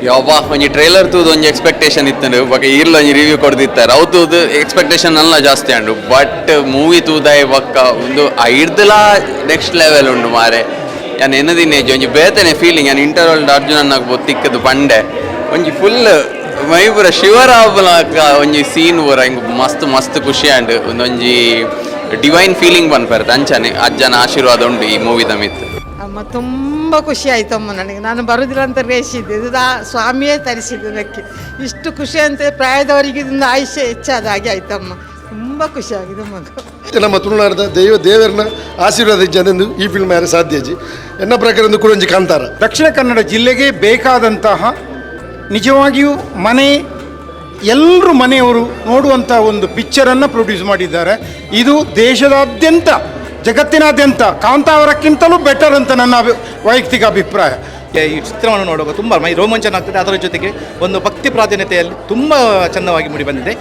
ಯಾವ್ವಾ ಒಂಜಿ ಟ್ರೈಲರ್ ತೂದು ಒಂಜಿ ಎಕ್ಸ್ಪೆಕ್ಟೇಷನ್ ಇತ್ತು ಬೊಕ ಈರ್ಲ ಒಂಜಿ ರಿವ್ಯೂ ಕೊಡ್ದಿತ್ತಾರೆ ಅವು ತೂದು ಎಕ್ಸ್ಪೆಕ್ಟೇಷನ್ ಎಲ್ಲ ಜಾಸ್ತಿ ಉಂಡು ಬಟ್ ಮೂವಿ ತೂದಾಯ್ ಬೊಕ್ಕ ಒಂದು ಐಡ್ದಲ ನೆಕ್ಸ್ಟ್ ಲೆವೆಲ್ ಉಂಡು ಮಾರೆ ಯಾನ್ ಎನ್ನದಿನೇಜ್ ಒಂಜಿ ಬೇತನೆ ಫೀಲಿಂಗ್ ಯಾನ್ ಇಂಟರ್ವಲ್ ಅರ್ಜುನನ್ನಾಗ ಬೊತ್ತಿಕ್ಕದು ಪಂಡೆ ಒಂಜಿ ಫುಲ್ ಮೈ ಪೂರ ಶಿವರಾಬಲಾಕ ಒಂಜಿ ಸೀನ್ ಪೂರ ಹಿಂಗೆ ಮಸ್ತ್ ಮಸ್ತ್ ಖುಷಿ ಆಂಡ್ ಒಂದೊಂಜಿ ಡಿವೈನ್ ಫೀಲಿಂಗ್ ಬಂದ್ಬರುತ್ತೆ ಅಂಚನೆ ಅಜ್ಜನ ಆಶೀರ್ವಾದ ಉಂಟು ಈ ಮೂವಿದ ಮಿತ್. ಅಮ್ಮ ತುಂಬ ಖುಷಿ ಆಯ್ತಮ್ಮ ನನಗೆ. ನಾನು ಬರುದಿಲ್ಲ ಅಂತ ರೇಷಿದ್ದೆ, ಇದು ಸ್ವಾಮಿಯೇ ತರಿಸಿದ್ದು ನನಗೆ. ಇಷ್ಟು ಖುಷಿ ಅಂತ ಪ್ರಾಯದವರಿಗೆ ಇದೊಂದು ಆಯುಷ್ಯ ಹೆಚ್ಚಾದ ಹಾಗೆ ಆಯ್ತಮ್ಮ. ತುಂಬ ಖುಷಿ ಆಗಿದೆ ಮಗ. ನಮ್ಮ ತುಳುನಾಡದ ದೇವರನ್ನ ಆಶೀರ್ವಾದ ಇಜ್ಜನೆಂದು ಈ ಫಿಲ್ಮ್ ಯಾರು ಸಾಧ್ಯಜಿ ಎನ್ನ ಪ್ರಕಾರ ಕೂಡ ಒಂಜಿ ಕಾಂತಾರ. ದಕ್ಷಿಣ ಕನ್ನಡ ಜಿಲ್ಲೆಗೆ ಬೇಕಾದಂತಹ ನಿಜವಾಗಿಯೂ ಎಲ್ಲರೂ ಮನೆಯವರು ನೋಡುವಂಥ ಒಂದು ಪಿಕ್ಚರನ್ನು ಪ್ರೊಡ್ಯೂಸ್ ಮಾಡಿದ್ದಾರೆ. ಇದು ದೇಶದಾದ್ಯಂತ ಜಗತ್ತಿನಾದ್ಯಂತ ಕಾಂತಾವರಕ್ಕಿಂತಲೂ ಬೆಟರ್ ಅಂತ ನನ್ನ ವೈಯಕ್ತಿಕ ಅಭಿಪ್ರಾಯ. ಈ ಚಿತ್ರವನ್ನು ನೋಡುವಾಗ ತುಂಬ ಮೈ ರೋಮಾಂಚನ ಆಗ್ತದೆ. ಅದರ ಜೊತೆಗೆ ಒಂದು ಭಕ್ತಿ ಪ್ರಾಧಾನ್ಯತೆಯಲ್ಲಿ ತುಂಬ ಚೆಂದವಾಗಿ ಮೂಡಿ ಬಂದಿದೆ.